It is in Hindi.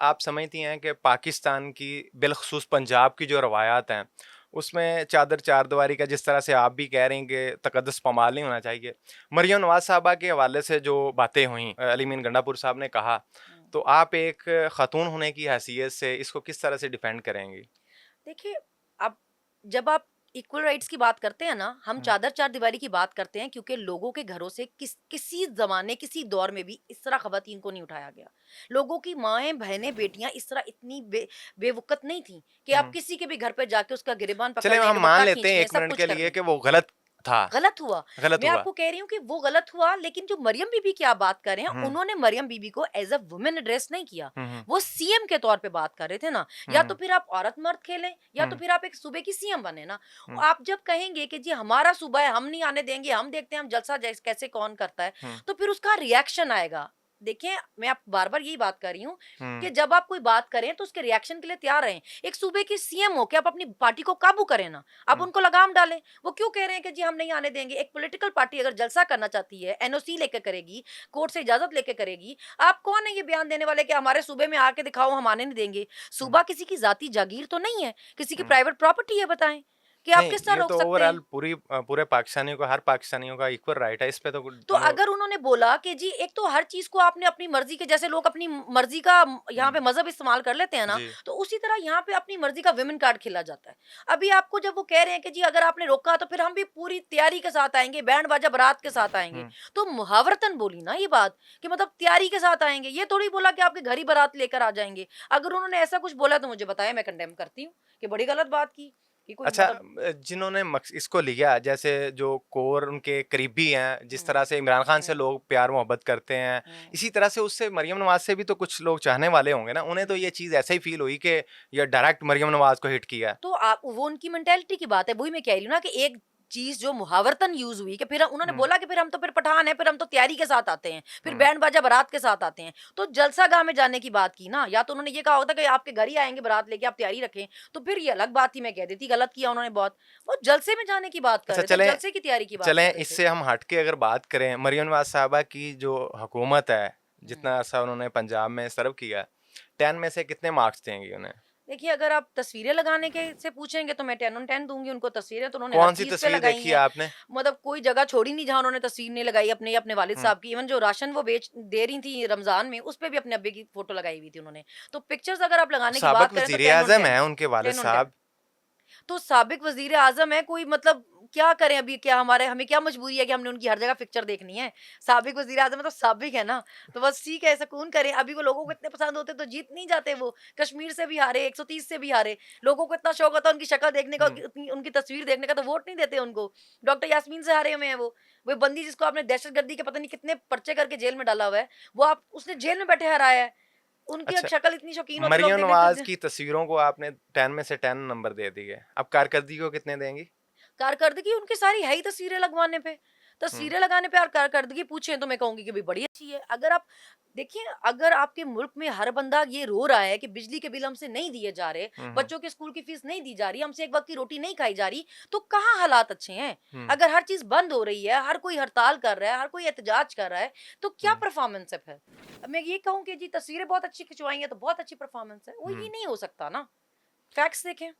आप समझती हैं कि पाकिस्तान की बिलख़ुसूस पंजाब की जो रवायात हैं, उसमें चादर चारदीवारी का जिस तरह से आप भी कह रही हैं कि तक़द्दुस पामाल नहीं होना चाहिए। मरियम नवाज़ साहबा के हवाले से जो बातें हुईं अली मीन गंडापुर साहब ने कहा, हुँ। तो आप एक ख़ातून होने की हैसियत से इसको किस तरह से डिफेंड करेंगी? देखिए, अब जब आप इक्वल राइट्स की बात करते हैं ना, हम हुँ, चादर चारदीवारी की बात करते हैं क्योंकि लोगों के घरों से किसी ज़माने, किसी दौर में भी इस तरह ख़वातीन को नहीं उठाया गया। लोगों की माएँ, बहनें, बेटियाँ इस तरह इतनी बेवक़्त नहीं थीं कि आप हुँ। किसी के भी घर पे जाके उसका गिरेबान पकड़ चलें लें, हम मान दुपट्टा लेते खींच हैं लें, 1 सब मिनट कुछ के कर लिए लें। कि वो गलत था, गलत हुआ। गलत मैं हुआ। आपको कह रही हूँ कि वो गलत हुआ, लेकिन जो मरियम बीबी की आप बात कर रहे हैं, हुँ, उन्होंने मरियम बीबी को एज़ अ वुमन एड्रेस नहीं किया। हुँ, हुँ, वो सीएम के तौर पे बात कर रहे थे ना, या तो हुँ, फिर आप औरत-मर्द खेलें, या तो हुँ, फिर आप एक सूबे की सीएम बने ना। हुँ, आप जब कहेंगे कि जी हमारा सूबा है, हम नहीं आने देंगे, हम देखते हैं हम जलसा जैस कैसे कौन करता है, हुँ, तो फिर उसका रिएक्शन आएगा। देखिए, मैं आप बार-बार यही बात कर रही हूँ हुँ, कि जब आप कोई बात करें, तो उसके रिएक्शन के लिए तैयार रहें। एक सूबे की सीएम हो के आप अपनी पार्टी को काबू करें ना, आप हुँ, उनको लगाम डालें। वो क्यों कह रहे हैं कि जी हम नहीं आने देंगे? एक पॉलिटिकल पार्टी अगर जलसा करना चाहती है, एनओसी लेके करेगी, कोर्ट से इजाज़त लेके करेगी, आप कौन है ये बयान देने वाले कि हमारे सूबे में आके दिखाओ हम आने नहीं देंगे? हुँ, सूबा किसी की ज़ाती जागीर तो नहीं है, किसी की हुँ। प्राइवेट प्रॉपर्टी है बताएँ, कि आप नहीं, किस तरह ये रोक तो सकते ओवरऑल हैं? पूरे पाकिस्तानियों का हर पाकिस्तानियों का इक्वल राइट है, इस पे तो तो नो अगर उन्होंने बोला कि जी एक तो हर चीज़ को आपने अपनी मर्ज़ी के जैसे लोग अपनी मर्ज़ी का यहाँ हुँ, पे मज़हब इस्तेमाल कर लेते हैं ना, जी, तो उसी तरह यहाँ पे अपनी मर्ज़ी का वुमेन कार्ड खेला जाता है। अभी आपको जब वो कह रहे हैं कि जी अगर आपने रोका तो फिर हम भी पूरी तैयारी के साथ आएँगे, बैंड बाजा बारात के साथ आएँगे। हुँ, तो मुहावरतन बोली ना ये बात कि मतलब तैयारी के साथ आएँगे, ये थोड़ी बोला कि आपके घर ही बारात लेकर आ जाएँगे। अगर उन्होंने ऐसा कुछ बोला तो मुझे बताएँ, मैं कंडेम करती हूँ कि बड़ी गलत बात की, कि कोई अच्छा मतलब जिन्होंने मक्स इसको लिया जैसे जो कोर उनके करीबी हैं, जिस हुँ, तरह से इमरान खान से हुँ, लोग प्यार मोहब्बत करते हैं, हुँ। इसी तरह से उससे मरियम नवाज़ से भी तो कुछ लोग चाहने वाले होंगे ना? उन्हें तो ये चीज़ ऐसे ही फ़ील हुई कि ये डायरेक्ट मरियम नवाज़ को हिट किया है। तो आप वो उनकी मेंटालिटी की बात है, वही मैं कह रही हूँ ना कि एक चीज़ जो मुहावरतन यूज़ हुई कि फिर उन्होंने हुँ, बोला कि फिर हम तो फिर पठान हैं, फिर हम तो तैयारी के साथ आते हैं, फिर हुँ, बैंड बाजा बारात के साथ आते हैं। तो जलसागाह में जाने की बात की ना, या तो उन्होंने ये कहा होता कि आपके घर ही आएँगे बारात लेके, आप तैयारी रखें, तो फिर ये अलग बात थी, मैं कह देती गलत किया उन्होंने बहुत। वो जलसे में जाने की बात कर अच्छा रहे थे, चलें जलसे की तैयारी की बात चलें कर रहे थे। इससे हम हट के अगर बात करें मरियम नवाज़ साहबा की जो हुकूमत है, हुँ। जितना अरसा उन्होंने पंजाब में सर्व किया, 10 में से कितने मार्क्स देंगी उन्हें? देखिए, अगर आप तस्वीरें लगाने के से पूछेंगे तो मैं 10 ऑन 10 दूँगी उनको, तस्वीरें तो उन्होंने हर कौन-सी चीज़ पे तस्वीर लगाई देखी है हैं। आपने? मतलब कोई जगह छोड़ी नहीं जहाँ उन्होंने तस्वीर नहीं लगाई अपने या अपने वालिद हुँ, साहब की। इवन जो राशन वो बेच दे रही थी रमज़ान में, उस पे भी अपने अब्बे की फ़ोटो लगाई हुई थी उन्होंने। तो पिक्चर्स अगर आप लगाने की साबिक़ बात करें तो 10 ऑन वज़ीर-ए-आज़म 10, हैं उनके वालिद 10 ऑन 10। साहब। तो साबिक वज़ीर-ए-आज़म है, कोई मतलब क्या करें अभी, क्या हमारे हमें क्या मजबूरी है कि हमने उनकी हर जगह पिक्चर देखनी है? साबिक वज़ीर-ए-आज़म है तो साबिक है ना, तो बस ठीक है, सुकून करें। अभी वो लोगों को इतने पसंद होते तो जीत नहीं जाते वो, कश्मीर से भी हारे, 130 से भी हारे। लोगों को इतना शौक होता है उनकी शक्ल देखने का, हुँ, उनकी उनकी तस्वीर देखने का, तो वोट नहीं देते उनको। डॉक्टर यास्मीन से हारे हुए हैं वो। वो बंदी जिसको आपने दहशतगर्दी के पता नहीं कितने पर्चे करके जेल में डाला हुआ है, वो आप उसने जेल में बैठे हराया है। उनकी अच्छा शक्ल इतनी शौकीन होते लोग मरियम देखने नवाज़ तो की तस्वीरों को आपने 10 में से 10 नंबर दे दिए। अब कारकर्दगी को कितने देंगी? कारकर्दगी उनकी सारी है ही तस्वीरें लगवाने पे। हुँ, तस्वीरें लगाने पे और कारकर्दगी पूछें तो मैं कहूँगी कि भई बड़ी अच्छी है। अगर आप देखिए, अगर आपके मुल्क में हर बंदा ये रो रहा है कि बिजली के बिल हमसे नहीं दिए जा रहे, हुँ, हुँ, बच्चों के स्कूल की फीस नहीं दी जा रही, हमसे एक वक़्त की रोटी नहीं खाई जा रही, तो कहाँ हालात अच्छे हैं? हुँ, अगर हर चीज़ बंद हो रही है, हर कोई हड़ताल कर रहा है, हर कोई एहतजाज कर रहा है, तो क्या हुँ, परफ़ॉर्मेंस है फिर? अब मैं ये कहूँ कि जी तस्वीरें बहुत अच्छी खिंचवाई हैं तो बहुत अच्छी परफ़ॉर्मेंस है, वो ये हुँ। नहीं हो सकता ना। फैक्ट्स देखें।